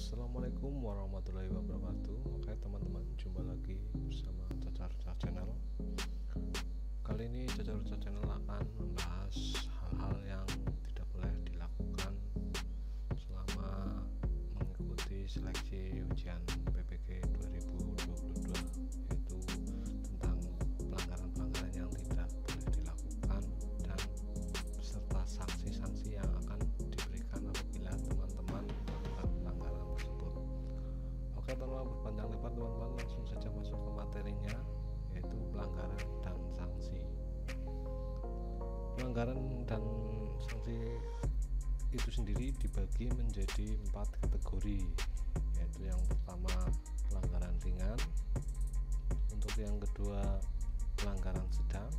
Assalamualaikum warahmatullahi wabarakatuh. Oke teman-teman, jumpa lagi bersama Cacar Cacar Channel. Kali ini Cacar Cacar Channel akan membahas hal-hal yang tidak boleh dilakukan selama mengikuti seleksi ujian PPK 2022, yaitu tentang pelanggaran-pelanggaran yang tidak boleh dilakukan dan beserta sanksi-sanksi yang akan diberikan apabila teman-teman melakukan pelanggaran tersebut. Oke, tanpa berpanjang lebar teman-teman, langsung saja masuk ke materinya, yaitu pelanggaran dan sanksi. Pelanggaran dan sanksi itu sendiri dibagi menjadi 4 kategori, yaitu yang pertama pelanggaran ringan, untuk yang kedua pelanggaran sedang,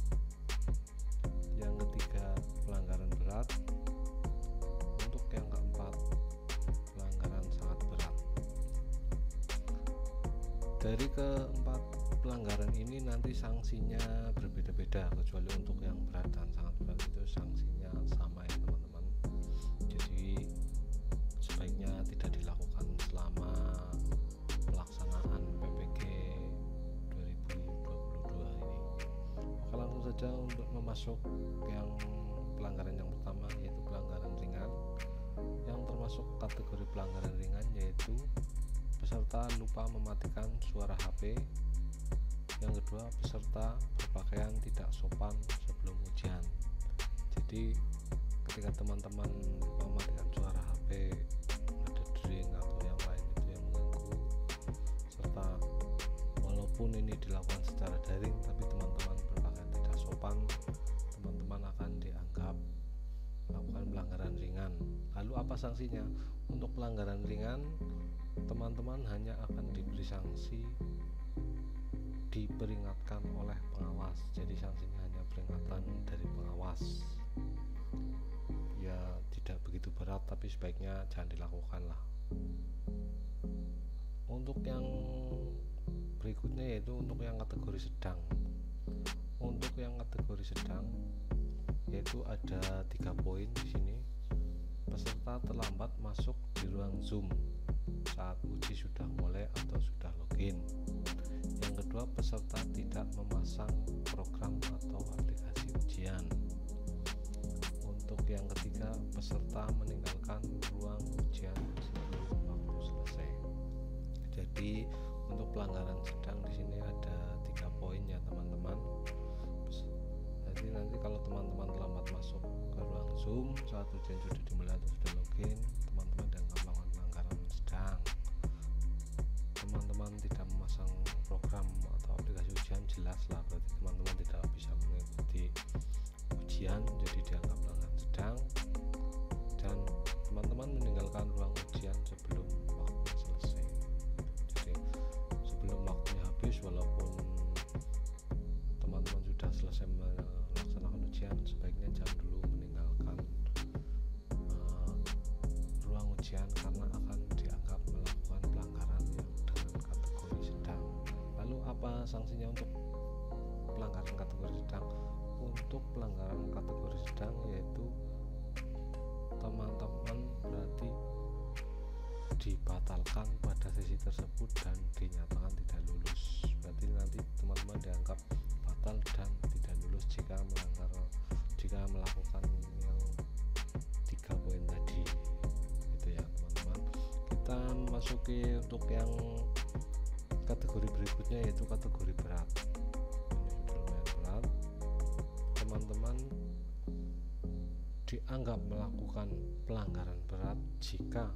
yang ketiga pelanggaran berat, untuk yang keempat pelanggaran sangat berat. Dari keempat pelanggaran ini nanti sanksinya berbeda-beda, kecuali untuk yang berat dan sangat berat itu sanksinya sama ya teman-teman. Jadi sebaiknya tidak dilakukan selama pelaksanaan PPK 2022 ini. Oke, langsung saja untuk memasuk yang pelanggaran yang pertama, yaitu pelanggaran ringan. Yang termasuk kategori pelanggaran ringan yaitu peserta lupa mematikan suara HP. Yang kedua, peserta berpakaian tidak sopan sebelum ujian. Jadi ketika teman-teman lupa mematikan suara HP, ada dering atau yang lain itu yang mengganggu, serta walaupun ini dilakukan secara daring tapi teman-teman berpakaian tidak sopan, teman-teman akan dianggap melakukan pelanggaran ringan. Lalu apa sanksinya? Untuk pelanggaran ringan, teman-teman hanya akan diberi sanksi diperingatkan oleh pengawas. Jadi sanksinya hanya peringatan dari pengawas. Ya tidak begitu berat, tapi sebaiknya jangan dilakukan lah. Untuk yang berikutnya yaitu untuk yang kategori sedang. Untuk yang kategori sedang yaitu ada 3 poin di sini. Peserta terlambat masuk di ruang Zoom saat uji sudah mulai atau sudah login. Yang kedua, peserta tidak memasang program atau aplikasi ujian. Untuk yang ketiga, peserta meninggalkan ruang ujian sebelum waktu selesai. Jadi untuk pelanggaran sedang di sini ada 3 poin ya teman-teman. Jadi nanti kalau teman-teman terlambat masuk ke ruang Zoom saat ujian sudah dimulai atau sudah login, teman-teman dianggap melakukan pelanggaran sedang. Teman-teman tidak memasang program atau aplikasi ujian, jelas lah berarti teman-teman tidak bisa mengikuti ujian, jadi dianggap pelanggaran sedang. Dan teman-teman meninggalkan ruang ujian sebelum waktunya selesai. Jadi sebelum waktunya habis, walaupun teman-teman sudah selesai melaksanakan ujian, sebaiknya jangan dulu meninggalkan ruang ujian karena akan dianggap melakukan pelanggaran yang dengan kategori sedang. Lalu apa sanksinya untuk pelanggaran kategori sedang? Untuk pelanggaran kategori sedang yaitu teman-teman berarti dibatalkan pada sesi tersebut dan dinyatakan tidak lulus. Berarti nanti teman-teman dianggap batal dan tidak lulus jika melakukan yang 3 poin tadi. Itu ya teman-teman. Kita masuki untuk yang kategori berikutnya yaitu kategori berat. Ini sudah lumayan berat. Teman-teman dianggap melakukan pelanggaran berat jika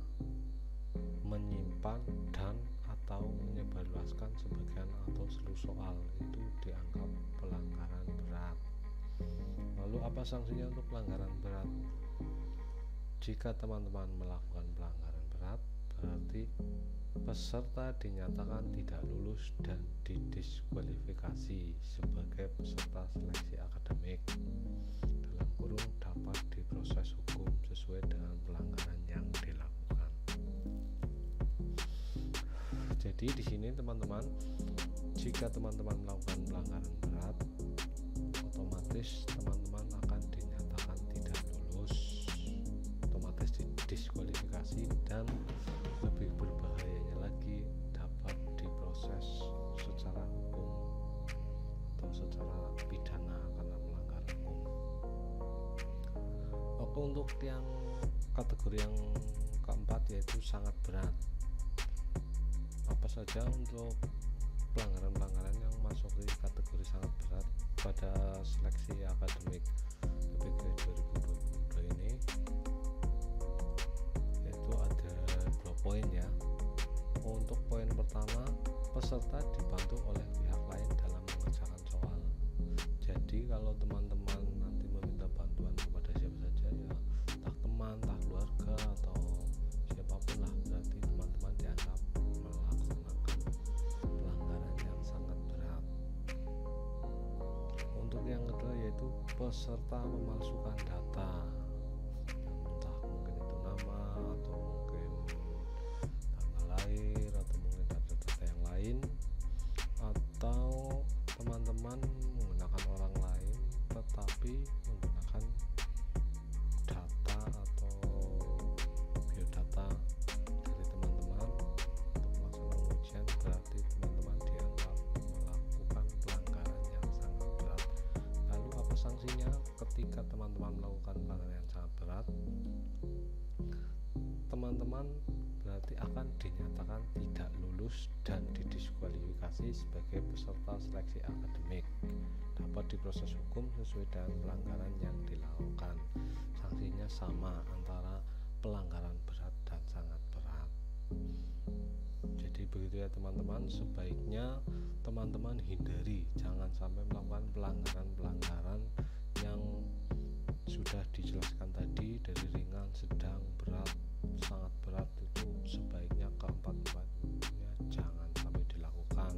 menyimpan dan atau menyebarluaskan sebagian atau seluruh soal, itu dianggap pelanggaran berat. Lalu apa sanksinya untuk pelanggaran berat? Jika teman-teman melakukan pelanggaran berat, berarti peserta dinyatakan tidak lulus dan didiskualifikasi sebagai peserta seleksi akademik, dalam kurung dapat diproses hukum sesuai dengan pelanggaran yang dilakukan. Jadi di sini teman-teman, jika teman-teman melakukan pelanggaran berat, otomatis teman-teman akan dinyatakan tidak lulus, otomatis didiskualifikasi dan lebih berbahaya Untuk yang kategori yang keempat yaitu sangat berat. Apa saja untuk pelanggaran-pelanggaran yang masuk di kategori sangat berat pada seleksi akademik PPG 2022 ini, yaitu ada 2 poin ya. Untuk poin pertama, peserta dibantu oleh pihak lain dalam mengerjakan soal. Jadi kalau teman-teman nanti meminta bantuan kepada siapa saja ya, entah teman, entah keluarga atau siapapun lah, berarti teman-teman dianggap melaksanakan pelanggaran yang sangat berat. Untuk yang kedua yaitu peserta memalsukan data, entah mungkin itu nama atau mungkin tanggal lahir atau mungkin data-data yang lain, atau teman-teman menggunakan orang lain tetapi menggunakan data atau biodata dari teman-teman untuk melaksanakan ujian, berarti teman-teman dianggap melakukan pelanggaran yang sangat berat. Lalu apa sanksinya ketika teman-teman melakukan pelanggaran yang sangat berat? Teman-teman berarti akan dinyatakan tidak lulus dan didiskualifikasi sebagai peserta seleksi akademik, dapat diproses hukum sesuai dengan pelanggaran yang dilakukan. Sanksinya sama antara pelanggaran berat dan sangat berat. Jadi begitu ya teman-teman, sebaiknya teman-teman hindari, jangan sampai melakukan pelanggaran-pelanggaran yang sudah dijelaskan tadi, dari ringan, sedang, berat, sangat berat. Itu sebaiknya keempat-empatnya jangan sampai dilakukan,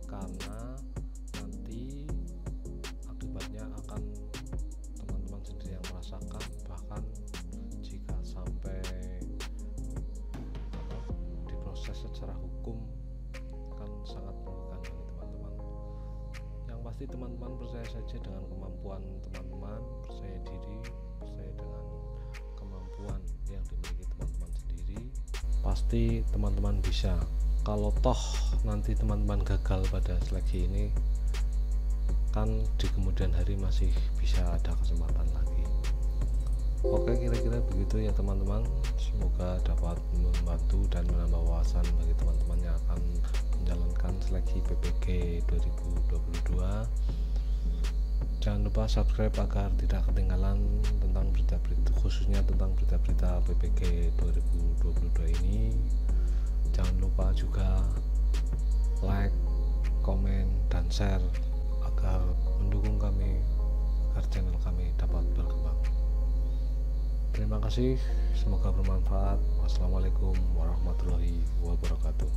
karena nanti akibatnya akan teman-teman sendiri yang merasakan. Bahkan jika sampai diproses secara hukum kan sangat merugikan bagi teman-teman. Yang pasti teman-teman percaya saja dengan kemampuan teman-teman, percaya diri, percaya dengan kemampuan yang dimiliki teman-teman sendiri, pasti teman-teman bisa. Kalau toh nanti teman-teman gagal pada seleksi ini, kan di kemudian hari masih bisa ada kesempatan lagi. Oke, kira-kira begitu ya teman-teman. Semoga dapat membantu dan menambah wawasan bagi teman-teman yang akan menjalankan seleksi PPG 2022. Jangan lupa subscribe agar tidak ketinggalan tentang berita-berita, khususnya tentang berita-berita PPG 2022 ini. Jangan lupa juga like, komen, dan share agar mendukung kami, agar channel kami dapat berkembang. Terima kasih, semoga bermanfaat. Wassalamualaikum warahmatullahi wabarakatuh.